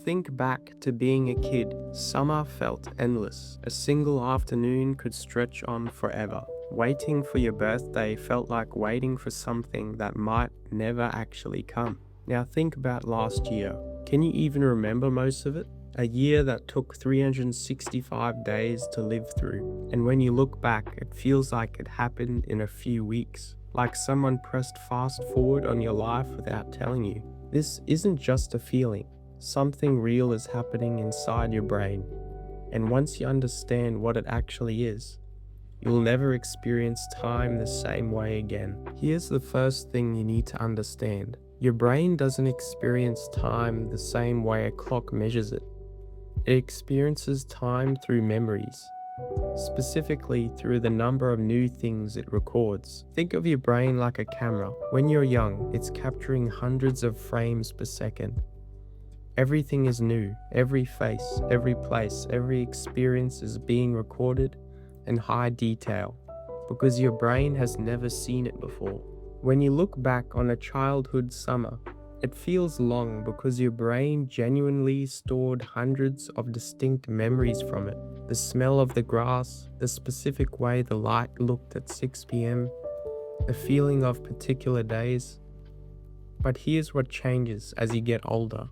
Think back to being a kid. Summer felt endless. A single afternoon could stretch on forever. Waiting for your birthday felt like waiting for something that might never actually come. Now think about last year. Can you even remember most of it? A year that took 365 days to live through. And when you look back, it feels like it happened in a few weeks. Like someone pressed fast forward on your life without telling you. This isn't just a feeling. Something real is happening inside your brain. And once you understand what it actually is, you'll never experience time the same way again. Here's the first thing you need to understand. Your brain doesn't experience time the same way a clock measures it. It experiences time through memories, specifically through the number of new things it records. Think of your brain like a camera. When you're young, it's capturing hundreds of frames per second. Everything is new. Every face, every place, every experience is being recorded in high detail because your brain has never seen it before. When you look back on a childhood summer, it feels long because your brain genuinely stored hundreds of distinct memories from it. The smell of the grass, the specific way the light looked at 6 p.m., the feeling of particular days. But here's what changes as you get older.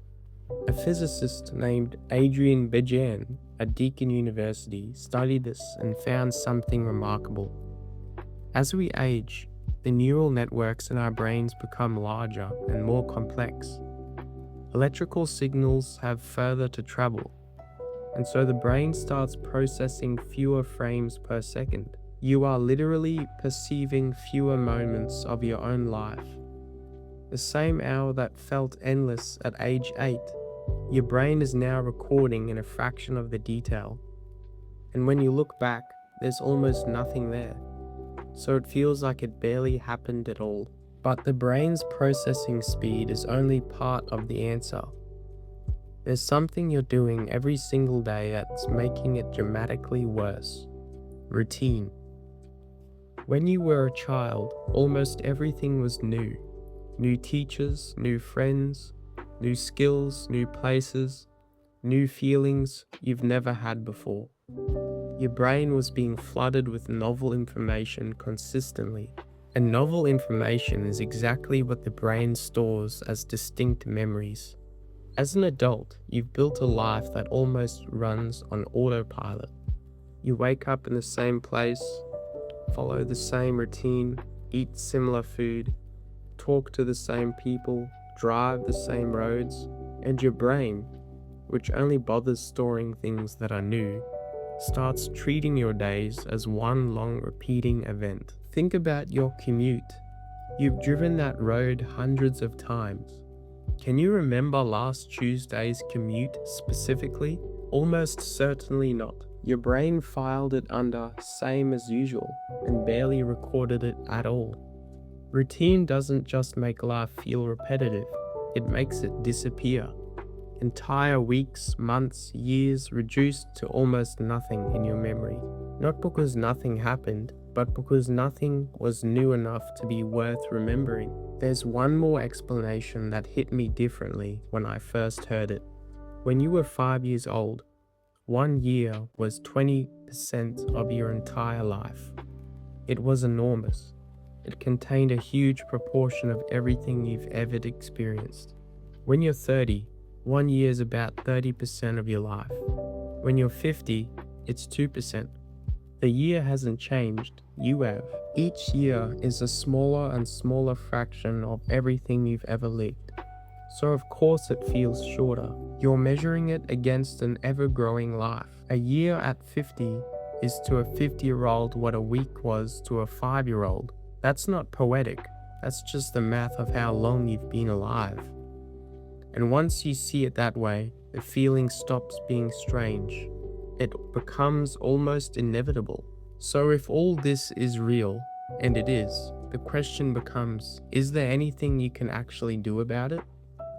A physicist named Adrian Bejan at Deakin University studied this and found something remarkable. As we age, the neural networks in our brains become larger and more complex. Electrical signals have further to travel, and so the brain starts processing fewer frames per second. You are literally perceiving fewer moments of your own life. The same hour that felt endless at age 8, your brain is now recording in a fraction of the detail. And when you look back, there's almost nothing there. So it feels like it barely happened at all. But the brain's processing speed is only part of the answer. There's something you're doing every single day that's making it dramatically worse. Routine. When you were a child, almost everything was new. New teachers, new friends, new skills, new places, new feelings you've never had before. Your brain was being flooded with novel information consistently. And novel information is exactly what the brain stores as distinct memories. As an adult, you've built a life that almost runs on autopilot. You wake up in the same place, follow the same routine, eat similar food, talk to the same people, drive the same roads, and your brain, which only bothers storing things that are new, starts treating your days as one long repeating event. Think about your commute. You've driven that road hundreds of times. Can you remember last Tuesday's commute specifically? Almost certainly not. Your brain filed it under same as usual and barely recorded it at all. Routine doesn't just make life feel repetitive, it makes it disappear. Entire weeks, months, years reduced to almost nothing in your memory. Not because nothing happened, but because nothing was new enough to be worth remembering. There's one more explanation that hit me differently when I first heard it. When you were 5 years old, 1 year was 20% of your entire life. It was enormous. It contained a huge proportion of everything you've ever experienced. When you're 30, 1 year is about 30% of your life. When you're 50, it's 2%. The year hasn't changed, you have. Each year is a smaller and smaller fraction of everything you've ever lived. So of course it feels shorter. You're measuring it against an ever-growing life. A year at 50 is to a 50-year-old what a week was to a 5-year-old. That's not poetic, that's just the math of how long you've been alive. And once you see it that way, the feeling stops being strange. It becomes almost inevitable. So if all this is real, and it is, the question becomes, is there anything you can actually do about it?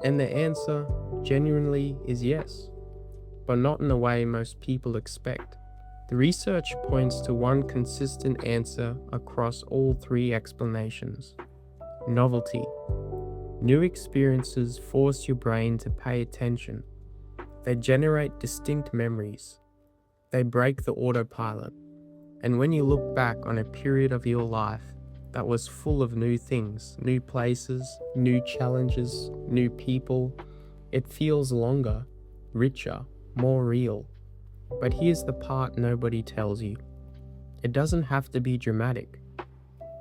And the answer, genuinely, is yes, but not in the way most people expect. The research points to one consistent answer across all three explanations: novelty. New experiences force your brain to pay attention. They generate distinct memories. They break the autopilot. And when you look back on a period of your life that was full of new things, new places, new challenges, new people, it feels longer, richer, more real. But here's the part nobody tells you. It doesn't have to be dramatic.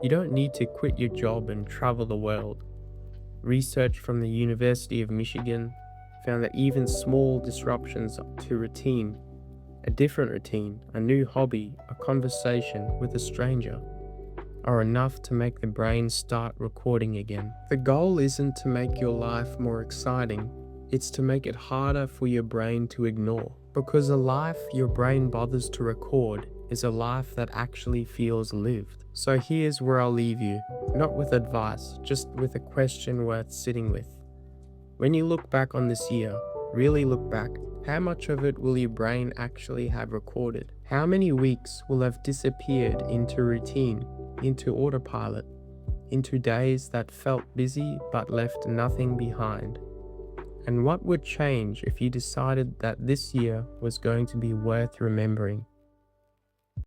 You don't need to quit your job and travel the world. Research from the University of Michigan found that even small disruptions to routine, a different routine, a new hobby, a conversation with a stranger, are enough to make the brain start recording again. The goal isn't to make your life more exciting, it's to make it harder for your brain to ignore. Because a life your brain bothers to record is a life that actually feels lived. So here's where I'll leave you, not with advice, just with a question worth sitting with. When you look back on this year, really look back, how much of it will your brain actually have recorded? How many weeks will have disappeared into routine, into autopilot, into days that felt busy but left nothing behind? And what would change if you decided that this year was going to be worth remembering?